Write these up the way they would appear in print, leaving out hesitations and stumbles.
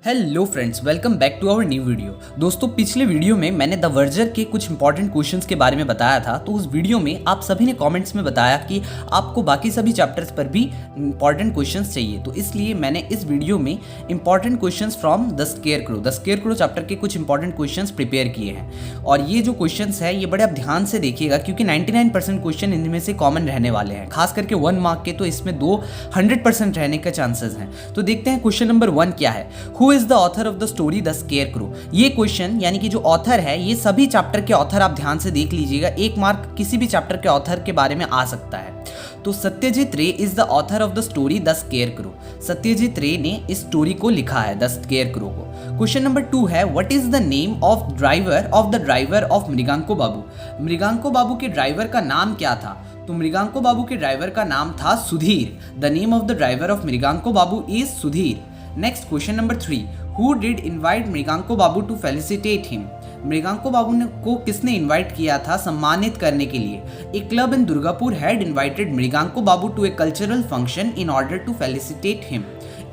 Hello friends, welcome back to our new video. दोस्तों, पिछले video में मैंने द वर्जर के कुछ इंपॉर्टेंट क्वेश्चंस के बारे में बताया था। तो उस वीडियो में आप सभी ने कमेंट्स में बताया कि आपको बाकी सभी चैप्टर्स पर भी इंपॉर्टेंट क्वेश्चंस चाहिए, तो इसलिए मैंने इस वीडियो में important questions from the scarecrow chapter के कुछ इंपॉर्टेंट क्वेश्चंस प्रिपेयर किए हैं। और ये जो क्वेश्चंस है ये बड़े आप ध्यान से देखिएगा, क्योंकि 99% क्वेश्चन इनमें से कॉमन रहने वाले हैं, खास करके 1 मार्क के, तो इसमें 100% रहने का चांसेस हैं। तो देखते हैं क्वेश्चन नंबर 1 क्या है। Who is the author of the story the scarecrow. ये क्वेश्चन यानी कि जो ऑथर है, ये सभी चैप्टर के ऑथर आप ध्यान से देख लीजिएगा, 1 मार्क किसी भी चैप्टर के ऑथर के बारे में आ सकता है। तो Satyajit Ray is the author of the story the scarecrow. Satyajit Ray ने इस स्टोरी को लिखा है, द स्केयरक्रो को। क्वेश्चन नंबर 2 है, what is the name of the driver of Mriganko Babu. Mriganko Babu के ड्राइवर का नाम क्या था? तो मृगांको बाबू के ड्राइवर का नाम था Sudhir. The name of the driver of Mriganko Babu is Sudhir. Next question number 3, who did invite Mriganko Babu to felicitate him. Mriganko Babu को किसने इनवाइट किया था सम्मानित करने के लिए? A club in Durgapur had invited Mriganko Babu to a cultural function in order to felicitate him.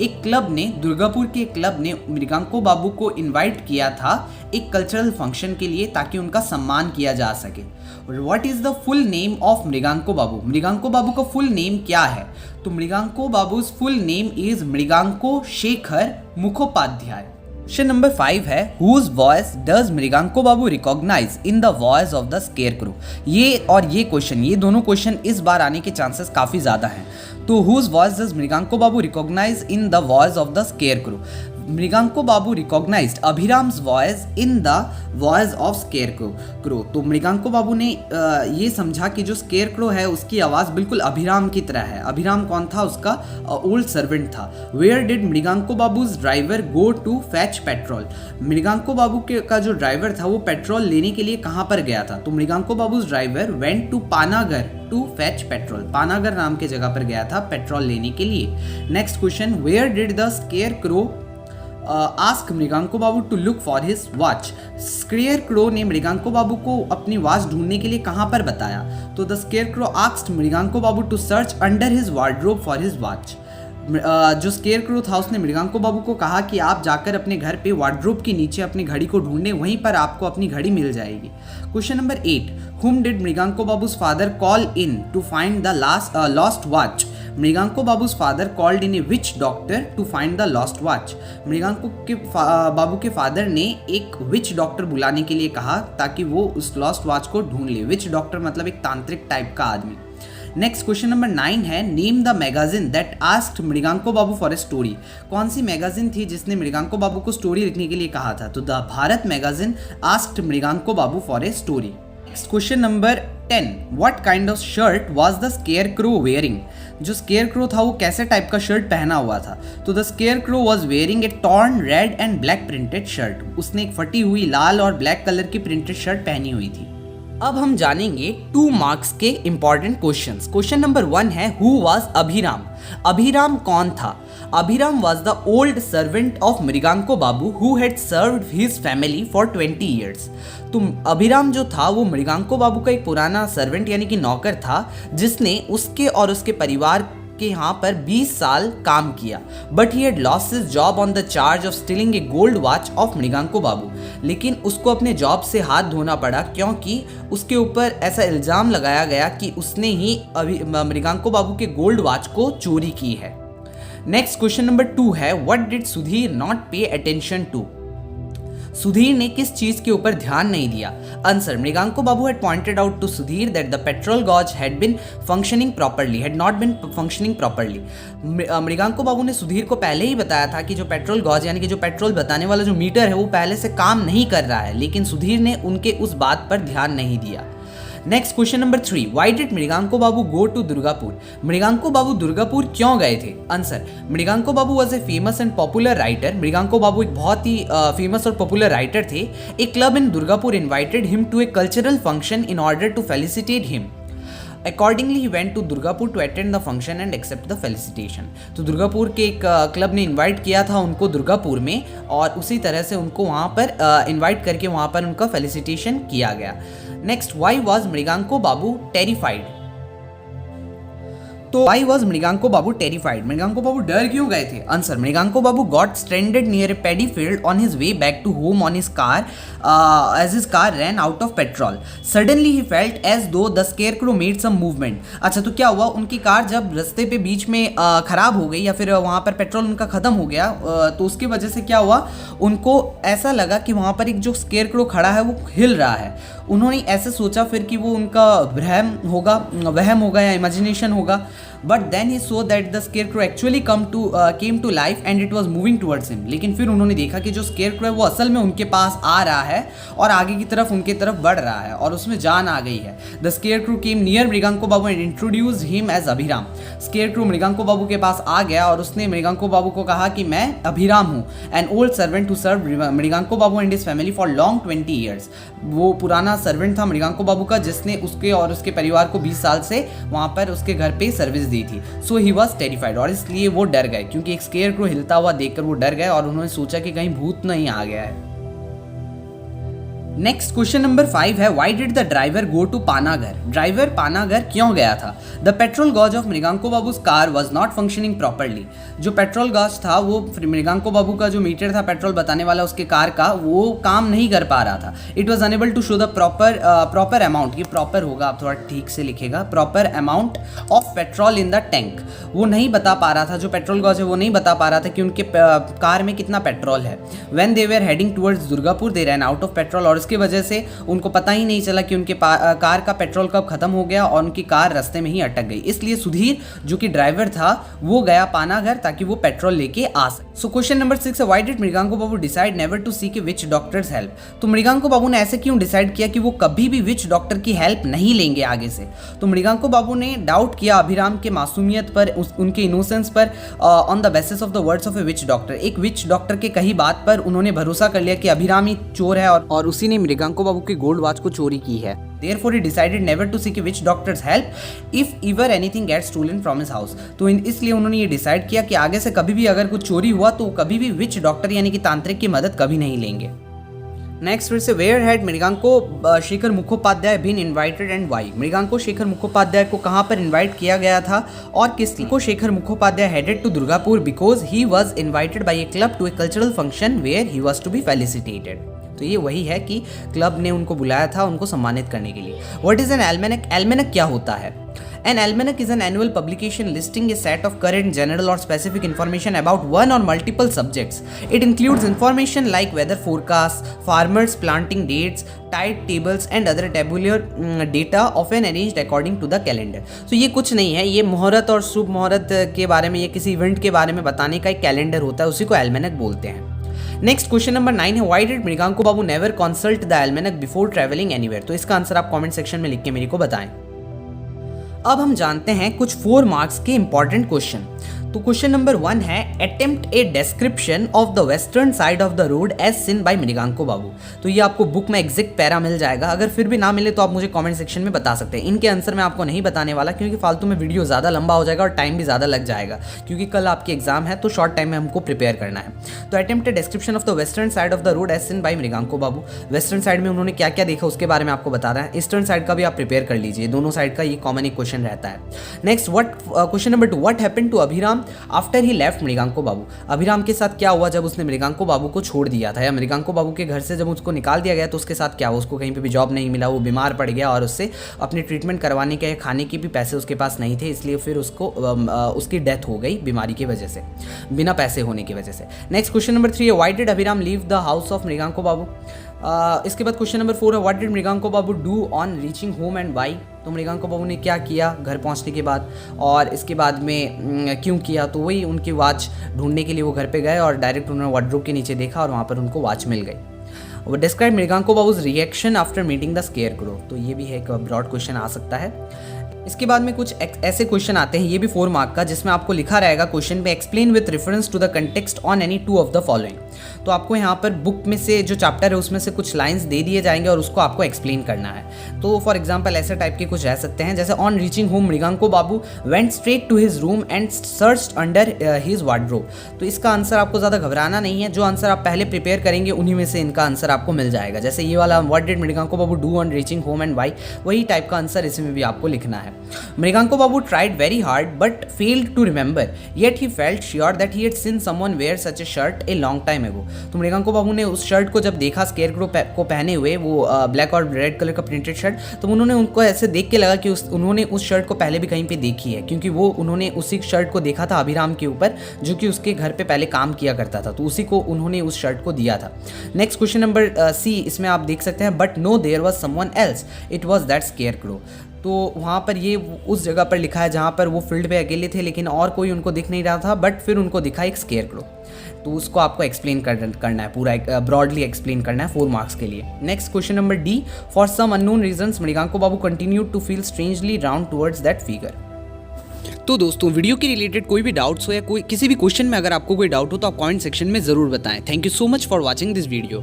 एक club ने, दुर्गापुर के क्लब ने मृगांको बाबू को इनवाइट किया था एक कल्चरल फंक्शन के लिए, ताकि उनका सम्मान किया जा सके। What is the full name of Mriganko Babu. Mriganko Babu का फुल नेम क्या है? तो Mriganko Babu's full name is Mriganko Shekhar Mukhopadhyay. Question number 5 है, whose voice does Mriganko Babu recognize in the voice of the scarecrow. ये दोनों क्वेश्चन इस बार आने के चांसेस काफी ज्यादा हैं। तो whose voice does Mriganko Babu recognize in the voice of the scarecrow. Mriganko Babu recognized Abhiram's voice in the voice of scarecrow. तो मृगांको बाबू ने ये समझा कि जो स्केयरक्रो है उसकी आवाज़ बिल्कुल अभिराम की तरह है। अभिराम कौन था? उसका ओल्ड सर्वेंट था। Where did Mriganko Babu's driver go to fetch petrol. Mriganko Babu का जो ड्राइवर था वो पेट्रोल लेने के लिए कहाँ पर गया था? तो Mriganko Babu's driver went to Panagar to fetch petrol. Panagar नाम के जगह पर गया था पेट्रोल लेने के लिए। Next question, where did the scarecrow ask Mriganko Babu to look for his watch. Scarecrow ने मृगांको बाबू को अपनी वॉच ढूंढने के लिए कहाँ पर बताया? तो the scarecrow asked Mriganko Babu to search under his wardrobe for his watch. जो स्केयरक्रो था उसने मृगांको बाबू को कहा कि आप जाकर अपने घर पे वार्डरोब के नीचे अपनी घड़ी को ढूंढें, वहीं पर आपको अपनी घड़ी मिल जाएगी। Question number 8, whom did मृगांको बाबू's father call in to find the lost watch। मृगांको बाबू's father called in a witch doctor to find the lost watch। मृगांको के बाबू के फादर ने एक विच डॉक्टर बुलाने के लिए कहा ताकि वो उस लॉस्ट वॉच को ढूंढ ले। विच डॉक्टर मतलब एक तांत्रिक टाइप का आदमी। नेक्स्ट क्वेश्चन नंबर 9 है, name the magazine that asked Mriganko Babu for a story. कौन सी मैगजीन थी जिसने मृगांको बाबू को स्टोरी लिखने के लिए कहा था? तो the Bharat magazine asked Mriganko Babu for a story. Next question number 10, what kind of shirt was the scarecrow wearing. जो स्केयरक्रो था वो कैसे टाइप का शर्ट पहना हुआ था? तो the scarecrow was wearing A torn red and black printed shirt. उसने एक फटी हुई लाल और ब्लैक कलर की प्रिंटेड शर्ट पहनी हुई थी। अब हम जानेंगे 2 मार्क्स के इंपॉर्टेंट क्वेश्चंस। क्वेश्चन नंबर 1 है, हु वाज अभिराम। अभिराम कौन था? Abhiram was the old servant of Mriganko Babu who had served his family for 20 years. तो अभिराम जो था वो मृगांको बाबू का एक पुराना सर्वेंट यानी कि नौकर था, जिसने उसके और उसके परिवार के यहाँ पर 20 साल काम किया। But he had lost his job on the charge of stealing a gold watch of Mriganko Babu. लेकिन उसको अपने जॉब से हाथ धोना पड़ा, क्योंकि उसके ऊपर ऐसा इल्जाम लगाया गया कि उसने ही मृगांको बाबू के गोल्ड वॉच को चोरी की है। नेक्स्ट क्वेश्चन नंबर 2 है, what did Sudhir not pay attention to. Sudhir ने किस चीज के ऊपर ध्यान नहीं दिया? Answer, Mriganko Babu had pointed out to Sudhir that the petrol gauge had been not been functioning properly। मृगांको बाबू ने सुधीर को पहले ही बताया था कि जो पेट्रोल गॉज यानी कि जो पेट्रोल बताने वाला जो मीटर है वो पहले से काम नहीं कर रहा है, लेकिन सुधीर ने उनके उस बात पर ध्यान नहीं दिया। Next question number 3, why did Mriganko Babu go to Durgapur. Mriganko Babu Durgapur क्यों गए थे? Answer, Mriganko Babu was a famous and popular writer. Mriganko Babu एक बहुत ही फेमस और पॉपुलर राइटर थे। A club in Durgapur invited him to a cultural function in order to felicitate him. Accordingly, he went to Durgapur to attend the function and accept the felicitation। तो दुर्गापुर के एक club ने invite किया था उनको दुर्गापुर में, और उसी तरह से उनको वहाँ पर इनवाइट करके वहाँ पर उनका फेलिसिटेशन किया गया। Next, why was Mriganko Babu terrified। तो why was Mriganko Babu terrified, Mriganko Babu डर क्यों गए थे? Answer, Mriganko Babu got stranded near a paddy field on his way back to home on his car as his car ran out of petrol. Suddenly he felt as though the scarecrow made some movement. अच्छा, तो क्या हुआ, उनकी car जब रास्ते पे बीच में खराब हो गई या फिर वहाँ पर पेट्रोल उनका ख़त्म हो गया, तो उसकी वजह से क्या हुआ, उनको ऐसा लगा कि वहाँ पर एक जो स्केयरक्रो खड़ा है वो हिल रहा है। उन्होंने ऐसे सोचा फिर कि वो उनका वहम होगा या इमेजिनेशन होगा। But then he saw that the scarecrow actually came to life and it was moving towards him. लेकिन फिर उन्होंने देखा कि जो स्केयरक्रो है वो असल में उनके पास आ रहा है और आगे की तरफ उनके तरफ बढ़ रहा है और उसमें जान आ गई है। The scarecrow came near Mriganko Babu and introduced him as Abhiram. Scarecrow Mriganko Babu के पास आ गया और उसने मृगांको बाबू को कहा कि मैं अभिराम हूँ, an old servant to serve Mriganko Babu and his family for long 20 years। वो पुराना सर्वेंट था मृगांको बाबू का जिसने उसके और उसके परिवार को 20 साल से वहाँ पर उसके घर पे सर्विस दी थी। सो ही वॉज टेरिफाइड, और इसलिए वो डर गए क्योंकि एक स्केयरक्रो हिलता हुआ देखकर वो डर गए और उन्होंने सोचा कि कहीं भूत नहीं आ गया है। नेक्स्ट क्वेश्चन नंबर 5 है, why did the driver go to Panagar? Driver Panagar क्यों गया था? The petrol gauge of Mriganko Babu's car was not functioning properly. जो पेट्रोल गॉज था वो मृगांको बाबू का जो मीटर था पेट्रोल बताने वाला उसके कार का, वो काम नहीं कर पा रहा था। It was unable to show the proper amount, ये प्रॉपर होगा, आप थोड़ा ठीक से लिखेगा, proper amount of petrol in the tank. वो नहीं बता पा रहा था, जो पेट्रोल गॉज है वो नहीं बता पा रहा था कि उनके कार में कितना पेट्रोल है। When they were heading towards Durgapur they ran out of petrol, और उसकी वजह से उनको पता ही नहीं चला कि उनके कार का पेट्रोल कब खत्म हो गया और उनकी कार रास्ते में ही अटक गई। इसलिए सुधीर जो कि ड्राइवर था वो गया पानागर ताकि वो पेट्रोल लेके आ सके। सो क्वेश्चन नंबर 6 है, why did Mriganko Babu decide never to seek a witch doctor's help? तो मृगांको बाबू ने ऐसे क्यों डिसाइड किया कि वो कभी भी विच डॉक्टर की हेल्प नहीं लेंगे आगे से? तो मृगांको बाबू ने डाउट किया अभिराम के मासूमियत पर, उनके इनोसेंस पर, on the basis of the words of A which doctor. एक विच डॉक्टर के कही बात पर उन्होंने भरोसा कर लिया कि अभिराम ही चोर है और उसी ने मृगांको बाबू की गोल्ड वॉच को चोरी की है। Therefore, he decided never to seek a witch doctor's help if ever anything gets stolen from his house। तो इसलिए उन्होंने ये डिसाइड किया कि आगे से कभी भी अगर कुछ चोरी हुआ तो कभी भी विच डॉक्टर यानी कि तांत्रिक की मदद कभी नहीं लेंगे। नेक्स्ट फिर से, where had Mriganko Shekhar Mukhopadhyay been invited and why? Mriganko Shekhar Mukhopadhyay को कहाँ पर इनवाइट किया गया था और किस लिए? को Shekhar Mukhopadhyay headed to Durgapur because he was invited by a club to a cultural function where he was to be felicitated. तो ये वही है कि क्लब ने उनको बुलाया था उनको सम्मानित करने के लिए। What is an almanac? Almanac क्या होता है? An almanac is an annual publication listing a set of current, general or specific information about one or multiple subjects. It includes information like weather forecasts, farmers, planting dates, tide tables and other tabular data often arranged according to the calendar. So ये कुछ नहीं है, ये मुहूर्त और शुभ मुहूर्त के बारे में या किसी इवेंट के बारे में बताने का एक कैलेंडर होता है, उसी को एल्मेनक बोलते हैं। नेक्स्ट क्वेश्चन नंबर 9 है, why did Mriganko Babu never consult the almanac before travelling anywhere? तो इसका आंसर आप कमेंट सेक्शन में लिख के मेरे को बताएं। अब हम जानते हैं कुछ 4 मार्क्स के इंपॉर्टेंट क्वेश्चन। तो क्वेश्चन नंबर 1 है, attempt a description of the western side of the road as seen by Mriganko Babu. तो ये आपको बुक में एग्जैक्ट पैरा मिल जाएगा, अगर फिर भी ना मिले तो आप मुझे कमेंट सेक्शन में बता सकते हैं। इनके आंसर मैं आपको नहीं बताने वाला क्योंकि फालतू में वीडियो ज़्यादा लंबा हो जाएगा और टाइम भी ज़्यादा लग जाएगा, क्योंकि कल आपकी एग्जाम है तो शॉर्ट टाइम में हमको प्रिपेयर करना है। तो attempt a description of the western side of the road as seen by Mriganko Babu. Western side में उन्होंने क्या क्या देखा उसके बारे में आपको बता रहा है। ईस्टर्न साइड का भी आप प्रिपेयर कर लीजिए, दोनों साइड का ये कॉमन एक क्वेश्चन रहता है। Next question number 2, what happened to Abhiram after he left Mriganko Babu? Abhiram के साथ क्या हुआ जब उसने मृगांको बाबू को छोड़ दिया था, या मृगांको बाबू के घर से जब उसको निकाल दिया गया तो उसके साथ क्या हुआ? उसको कहीं पे भी जॉब नहीं मिला, वो बीमार पड़ गया और उससे अपनी ट्रीटमेंट करवाने के खाने के भी पैसे उसके पास नहीं थे, इसलिए फिर उसको उसकी डेथ हो गई बीमारी की वजह से, बिना पैसे होने की वजह से। नेक्स्ट क्वेश्चन नंबर 3 है, why did Abhiram leave the house of Mriganko Babu? इसके बाद क्वेश्चन नंबर 4 है, what did Mriganko Babu do on reaching home and why? तो मृगांको बाबू ने क्या किया घर पहुंचने के बाद और इसके बाद में क्यों किया? तो वही उनकी वॉच ढूंढने के लिए वो घर पे गए और डायरेक्ट उन्होंने वार्डरोब के नीचे देखा और वहाँ पर उनको वॉच मिल गई। वो describe Mriganko Babu's reaction after meeting the scarecrow. तो ये भी है एक ब्रॉड क्वेश्चन आ सकता है। इसके बाद में कुछ ऐसे क्वेश्चन आते हैं, ये भी 4 मार्क का, जिसमें आपको लिखा रहेगा क्वेश्चन पे, explain with reference to the context on any 2 of the following. तो आपको यहाँ पर बुक में से जो चैप्टर है उसमें से कुछ लाइंस दे दिए जाएंगे और उसको आपको एक्सप्लेन करना है। तो फॉर एग्जाम्पल ऐसे टाइप के कुछ रह सकते हैं, जैसे on reaching home Mriganko Babu went straight to his room and searched under his wardrobe. तो इसका आंसर आपको ज़्यादा घबराना नहीं है, जो आंसर आप पहले प्रिपेयर करेंगे उन्हीं में से इनका आंसर आपको मिल जाएगा। जैसे ये वाला what did Mriganko Babu do on reaching home and why, वही टाइप का आंसर इसमें भी आपको लिखना है। Mriganko Babu tried very hard but failed to remember yet he felt sure that he had seen someone wear such a shirt a long time ago. तो मृगांको बाबू ने उस शर्ट को जब देखा स्केयरक्रो को पहने हुए, वो ब्लैक और रेड कलर का प्रिंटेड शर्ट, तो उन्होंने उनको ऐसे देख के लगा कि उन्होंने उस शर्ट को पहले भी कहीं पे देखी है, क्योंकि वो उन्होंने उसी शर्ट को देखा था अभिराम के ऊपर, जो कि उसके घर पे पहले काम किया करता था, तो उसी को उन्होंने उस शर्ट को दिया था। नेक्स्ट क्वेश्चन नंबर सी, इसमें आप देख सकते हैं but no there was someone else it was that scarecrow. तो वहाँ पर ये उस जगह पर लिखा है जहाँ पर वो फील्ड पे अकेले थे, लेकिन और कोई उनको दिख नहीं रहा था, बट फिर उनको दिखा एक स्केयरक्रो। तो उसको आपको एक्सप्लेन करना है, पूरा ब्रॉडली एक्सप्लेन करना है 4 मार्क्स के लिए। Next question number D, for some unknown reasons Mriganko Babu continued to feel strangely round towards that figure. तो दोस्तों वीडियो के रिलेटेड कोई भी डाउट्स हो या कोई किसी भी क्वेश्चन में अगर आपको कोई डाउट हो तो आप कमेंट सेक्शन में ज़रूर बताएं। Thank you so much for watching this video.